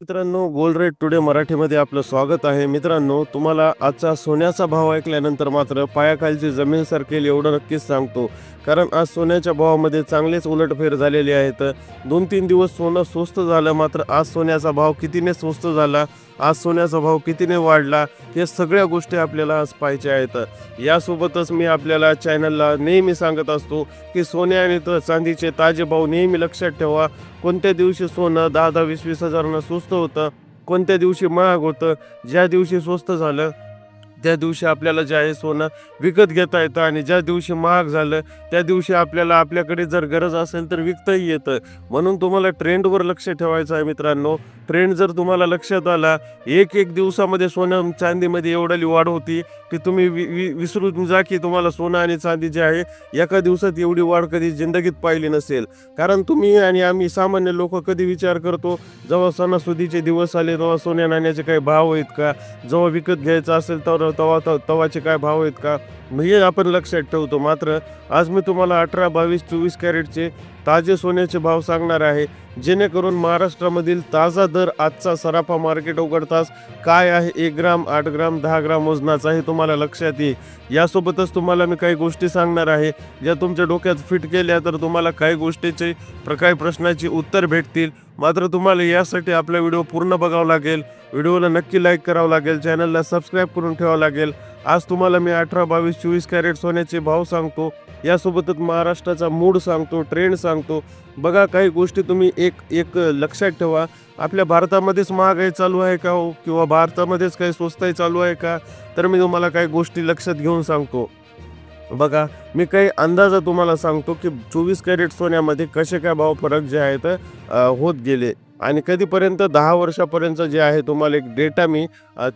मित्रांनो, gold rate today मराठीमध्ये आपलं स्वागत आहे. मित्रांनो, तुम्हाला आजचा सोन्याचा भाव ऐकल्यानंतर मात्र पायाखालची जमीन सरकेल एवढं नक्कीच सांगतो. कारण आज सोन्याच्या भावामध्ये चांगलेच उलटफेर झालेली आहे. 2-3 दिवस सोनं स्वस्त झालं, मात्र आज सोन्याचा भाव कितीने स्वस्त झाला, आज सोन्याचा भाव कितीने वाढला, हे सगळ्या गोष्टी आपल्याला आज पाहायच्या आहेत. यासोबतच मी आपल्याला चॅनलला नेहमी सांगत असतो की सोने आणि चांदीचे ताजे भाव नेहमी लक्षात ठेवा. कोणत्या दिवशी सोनं 10-10, 20-20 हजारांना स्वस्त होतं, कोणत्या दिवशी महाग होतं. ज्या दिवशी स्वस्त झालं त्या दिवशी आपल्याला जे आहे सोनं विकत घेता येतं, आणि ज्या दिवशी महाग झालं त्या दिवशी आपल्याला आपल्याकडे जर गरज असेल तर विकताही येतं. म्हणून तुम्हाला ट्रेंडवर लक्ष ठेवायचं आहे मित्रांनो. ट्रेंड जर तुम्हाला लक्षात आला, एक दिवसामध्ये सोनं चांदीमध्ये एवढी वाढ होती की तुम्ही विसरून जा की तुम्हाला सोनं आणि चांदी जे आहे एका दिवसात एवढी वाढ कधी जिंदगीत पाहिली नसेल. कारण तुम्ही आणि आम्ही सामान्य लोक कधी विचार करतो, जेव्हा सणासुदीचे दिवस आले तेव्हा सोन्या नाण्याचे काही भाव आहेत का, जेव्हा विकत घ्यायचं असेल तर तवाचे काय भाव आहेत का, हे आपण लक्षात ठेवतो. मात्र आज मी तुम्हाला 18, 22, 24 कॅरेटचे ताजे सोन्याचे भाव सांगणार आहे, जेणेकरून महाराष्ट्रामधील ताजा दर आजचा सराफा मार्केट उघडताच काय आहे, 1 ग्राम, 8 ग्राम, 10 ग्राम वजनाचा हे तुम्हाला लक्षात येईल. यासोबतच तुम्हाला मी काही गोष्टी सांगणार आहे, ज्या तुमच्या डोक्यात फिट केल्या तर तुम्हाला काही गोष्टीचे काही प्रश्नाची उत्तर भेटतील. मात्र तुम्हाला यासाठी आपला व्हिडिओ पूर्ण बघावा लागेल, व्हिडिओला नक्की लाईक करावं लागेल, चॅनलला सबस्क्राईब करून ठेवावं लागेल. आज तुम्हाला मी 18, 22, 24 कॅरेट सोन्याचे भाव सांगतो, यासोबतच महाराष्ट्राचा मूड सांगतो, ट्रेंड सांगतो. बघा, काही गोष्टी तुम्ही एक लक्षात ठेवा. आपल्या भारतामध्येच महागाई चालू आहे का हो, किंवा भारतामध्येच काही स्वस्ताई चालू आहे का, तर मी तुम्हाला काही गोष्टी लक्षात घेऊन सांगतो. बघा, मी काही अंदाजा तुम्हाला सांगतो की 24 कॅरेट सोन्यामध्ये कसे काय भाव फरक जे आहेत होत गेले, आणि कधीपर्यंत 10 वर्षापर्यंत जे आहे तुम्हाला एक डेटा मी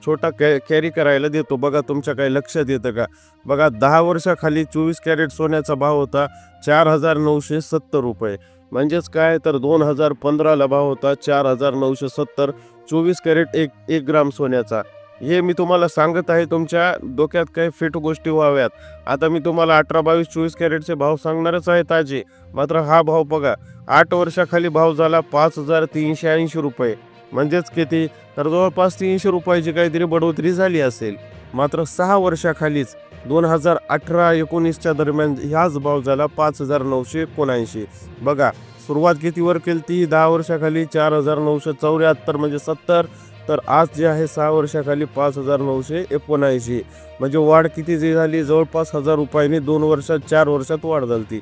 छोटा कॅरी करायला देतो. बघा, तुमच्या काही लक्षात येतं का. बघा, 10 वर्षाखाली 24 कॅरेट सोन्याचा भाव होता 4,970 रुपये. म्हणजेच काय तर 2015ला भाव होता 4,970 24 कॅरेट एक ग्राम सोन्याचा. हे मी तुम्हाला सांगत आहे, तुमच्या डोक्यात काही फिट गोष्टी व्हाव्यात. आता मी तुम्हाला 18, 22, 24 कॅरेटचे भाव सांगणारच आहे ताजे. मात्र हा भाव बघा, 8 वर्षाखाली भाव झाला 5,380 रुपये. म्हणजेच किती तर जवळपास 300 रुपयाची काहीतरी बढोतरी झाली असेल. मात्र 6 वर्षाखालीच 2018-19च्या दरम्यान ह्याच भाव झाला 5,979. बघा, सुरुवात कितीवर केली ती 10 वर्षाखाली 4,974 म्हणजे 70, तर आज जे आहे 6 वर्षाखाली 5,979. म्हणजे वाढ किती जी झाली, जवळपास 1,000 रुपयांनी 2 वर्षात 4 वर्षात वाढ झाली.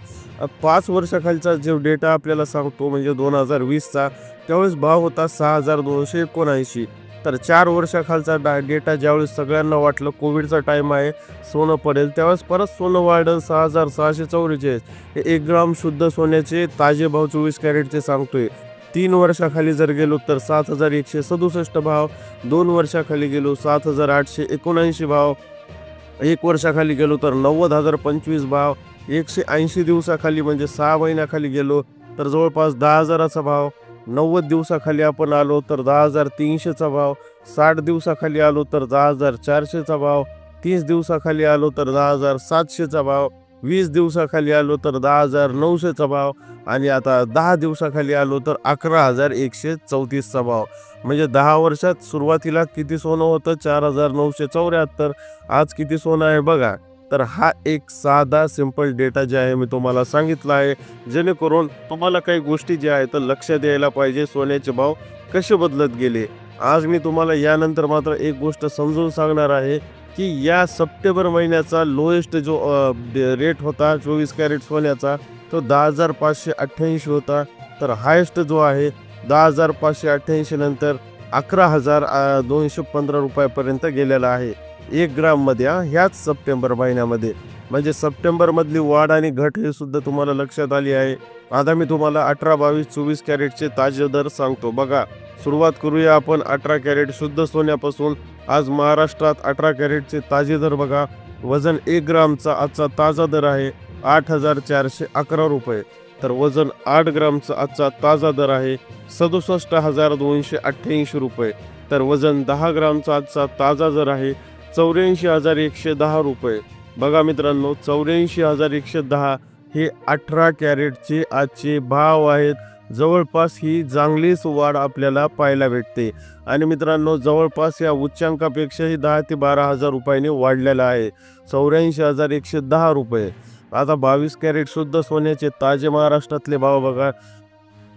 5 वर्षाखालचा जो डेटा आपल्याला सांगतो म्हणजे 2020चा, त्यावेळेस भाव होता 6,279. तर 4 वर्षाखालचा डेटा ज्यावेळेस सगळ्यांना वाटलं कोविडचा टाईम आहे, सोनं पडेल, त्यावेळेस परत सोनं वाढलं 6,644. हे 1 ग्राम शुद्ध सोन्याचे ताजे भाव 24 कॅरेटचे सांगतोय. 3 वर्षाखाली जर गेलो तर 7,167 भाव, 2 वर्षाखाली गेलो 7,879 भाव, 1 वर्षाखाली गेलो तर 90,025 भाव, 180 दिवसाखाली म्हणजे 6 महिन्याखाली गेलो तर जवळपास 10,000चा भाव, 90 दिवसाखाली आपण आलो तर 10,300चा भाव, 60 दिवसाखाली आलो तर 10,400चा भाव, 30 दिवसाखाली आलो तर 10,700चा भाव, 20 दिवसाखाली आलो तर 10,900चा भाव, आणि आता 10 दिवसाखाली आलो तर 11,134चा भाव. म्हणजे 10 वर्षात सुरुवातीला किती सोनं होतं 4,974, आज किती सोनं आहे बघा. तर हा एक साधा सिंपल डेटा जे आहे मी तुम्हाला सांगितला आहे, जेणेकरून तुम्हाला काही गोष्टी ज्या आहेत तर लक्षात यायला पाहिजे, सोन्याचे भाव कसे बदलत गेले. आज मी तुम्हाला यानंतर मात्र एक गोष्ट समजून सांगणार आहे की या सप्टेंबर महिन्याचा लोएस्ट जो रेट होता 24 कॅरेट सोन्याचा तो 10,588 होता. तर हायेस्ट जो आहे 10,588 नंतर 11,215 रुपयापर्यंत गेलेला आहे 1 ग्राममध्ये, ह्याच सप्टेंबर महिन्यामध्ये. म्हणजे सप्टेंबरमधली वाढ आणि घट हे सुद्धा तुम्हाला लक्षात आली आहे. आता मी तुम्हाला 18, 22, 24 कॅरेटचे ताजे दर सांगतो. बघा, सुरुवात करूया आपण 18 कॅरेट शुद्ध सोन्यापासून. आज महाराष्ट्रात 18 कॅरेटचे ताजे दर बघा. वजन 1 ग्रामचा आजचा ताजा दर आहे 8,411 रुपये. तर वजन 8 ग्रामचा आजचा ताजा दर आहे 67,288 रुपये. तर वजन 10 ग्रामचा आजचा ताजा दर आहे 84,110 रुपये. बघा मित्रांनो, 84,110 हे 18 कॅरेटचे आजचे भाव आहेत. जवळपास ही चांगलीच वाढ आपल्याला पाहायला भेटते. आणि मित्रांनो, जवळपास या उच्चांकापेक्षाही 10 ते 12,000 रुपयांनी वाढलेला आहे. 84,110 रुपये. आता 22 कॅरेट शुद्ध सोन्याचे ताजे महाराष्ट्रातले भाव बघा.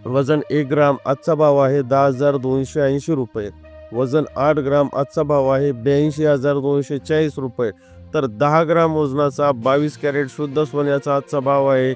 वजन 1 ग्राम आजचा भाव आहे 10,280 रुपये. वजन 8 ग्राम आजचा भाव आहे 82,240 रुपये. तर 10 ग्राम वजनाचा 22 कॅरेट शुद्ध सोन्याचा आजचा भाव आहे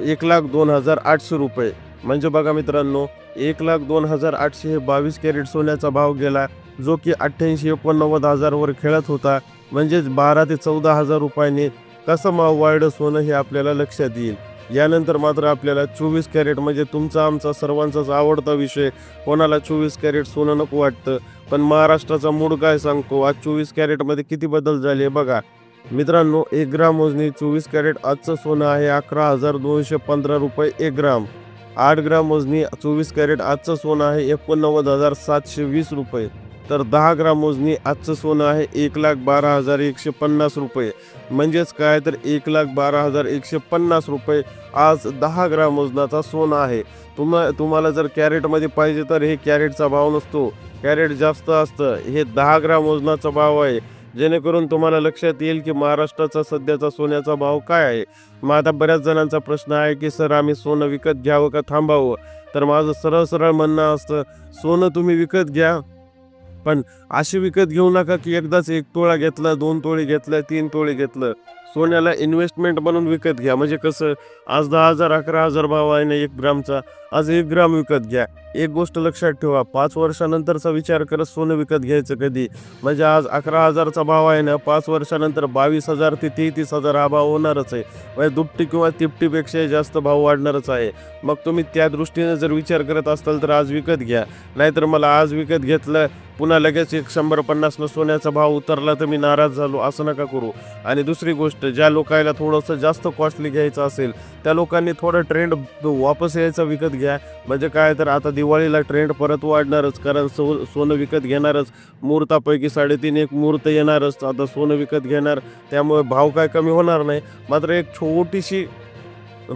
1,02,800 रुपये. म्हणजे बघा मित्रांनो, 1,02,800 हे 22 कॅरेट सोन्याचा भाव गेला, जो की 88-89,000 वर खेळत होता. म्हणजेच 12 ते 14,000 रुपयांनी कसं भाव वाढलं सोनं हे आपल्याला लक्षात येईल. यानंतर मात्र आपल्याला 24 कॅरेट, म्हणजे तुमचा आमचा सर्वांचाच आवडता विषय. कोणाला 24 कॅरेट सोनं नको वाटतं, पण महाराष्ट्राचा मूड काय सांगतो. आज 24 कॅरेटमध्ये किती बदल झाले बघा मित्रांनो. 1 ग्राम मोजणी 24 कॅरेट आजचं सोनं आहे 11,215 रुपये 1 ग्राम. 8 ग्राम मोजणी 24 कॅरेट आजचं सोनं आहे 89,720 रुपये. तर 10 ग्राम मोजणी आजचं सोनं आहे 1,12,150 रुपये. म्हणजेच काय, तर 1,12,150 रुपये आज 10 ग्राम वजनाचा सोनं आहे. तुम्हाला जर कॅरेटमध्ये पाहिजे तर हे कॅरेटचा भाव नसतो, कॅरेट जास्त असतं. हे 10 ग्राम वजनाचा भाव आहे, जेणेकरून तुम्हाला लक्षात येईल की महाराष्ट्राचा सध्याचा सोन्याचा भाव काय आहे. मग आता बऱ्याच जणांचा प्रश्न आहे की सर, आम्ही सोनं विकत घ्यावं का थांबावं. तर माझं सरळ म्हणणं असतं, सोनं तुम्ही विकत घ्या, पण अशी विकत घेऊ नका की एकदाच 1 तोळा घेतला, 2 तोळे घेतलं, 3 तोळे घेतलं. सोन्याला इन्व्हेस्टमेंट म्हणून विकत घ्या. म्हणजे कसं, आज 10,000 11,000 भाव आहे ना 1 ग्रामचा, आज 1 ग्राम विकत घ्या. एक गोष्ट लक्षात ठेवा, 5 वर्षानंतरचा विचार करत सोनं विकत घ्यायचं कधी. म्हणजे आज 11,000चा भाव आहे ना, 5 वर्षानंतर 22,000 ते 33,000 हा भाव होणारच आहे. म्हणजे दुपटी किंवा तिपटीपेक्षा जास्त भाव वाढणारच आहे. मग तुम्ही त्या दृष्टीने जर विचार करत असाल तर आज विकत घ्या. नाहीतर मला आज विकत घेतलं, पुन्हा लगेच 150 सोन्याचा भाव उतरला तर मी नाराज झालो, असं नका करू. आणि दुसरी गोष्ट, ज्या लोकांना थोडंसं जास्त कॉस्टली घ्यायचं असेल त्या लोकांनी थोडं ट्रेंड वापस यायचा विकत घ्या. म्हणजे काय, तर आता दिवाळीला ट्रेंड परत वाढणारच, कारण सोनं विकत घेणारच. मुहूर्तापैकी 3.5 एक मुहूर्त येणारच, आता सोनं विकत घेणार, त्यामुळे भाव काय कमी होणार नाही. मात्र एक छोटीशी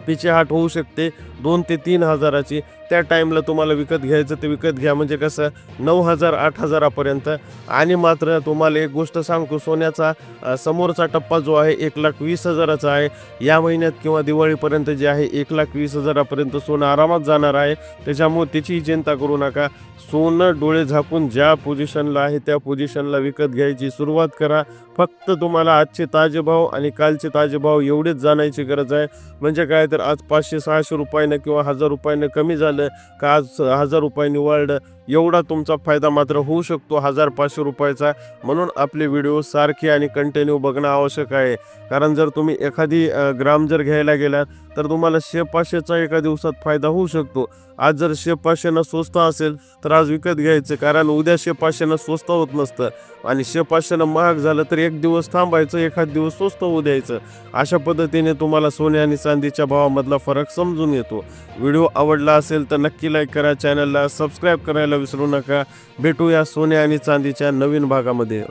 पिछेहाट होऊ शकते 2 ते 3 हजाराची. त्या टाईमला तुम्हाला विकत घ्यायचं ते विकत घ्या. म्हणजे कसं 9,000-8,000पर्यंत. आणि मात्र तुम्हाला एक गोष्ट सांगतो, सोन्याचा समोरचा टप्पा जो आहे 1,20,000चा आहे. या महिन्यात किंवा दिवाळीपर्यंत जे आहे 1,20,000पर्यंत सोनं आरामात जाणार आहे. त्याच्यामुळे त्याचीही चिंता करू नका. सोनं डोळे झाकून ज्या पोझिशनला आहे त्या पोझिशनला विकत घ्यायची सुरुवात करा. फक्त तुम्हाला आजचे ताजे भाव आणि कालचे ताजे भाव एवढेच जाणायची गरज आहे. म्हणजे काय, तर आज 500-600 रुपयानं किंवा 1,000 रुपयानं कमी झालं का आज 1,000 रुपयांनी वाढलं, एवढा तुमचा फायदा मात्र होऊ शकतो 1,000-500 रुपयाचा. म्हणून आपले व्हिडिओ सारखे आणि कंटिन्यू बघणं आवश्यक आहे. कारण जर तुम्ही एखादी ग्राम जर घ्यायला गेलात तर तुम्हाला 100-500चा एका दिवसात फायदा होऊ शकतो. आज जर 100-500 स्वस्त असेल तर आज विकत घ्यायचं, कारण उद्या 100-500 स्वस्त होत नसतं. आणि 100-500 महाग झालं तर एक दिवस थांबायचं, एखाद दिवस स्वस्त होऊ द्यायचं. अशा पद्धतीने तुम्हाला सोने आणि चांदीच्या भावामधला फरक समजून येतो. व्हिडिओ आवडला असेल तर नक्की लाईक करा, चॅनलला सबस्क्राईब करायला विसरू नका. भेटूया सोने आणि चांदीच्या नवीन भागामध्ये.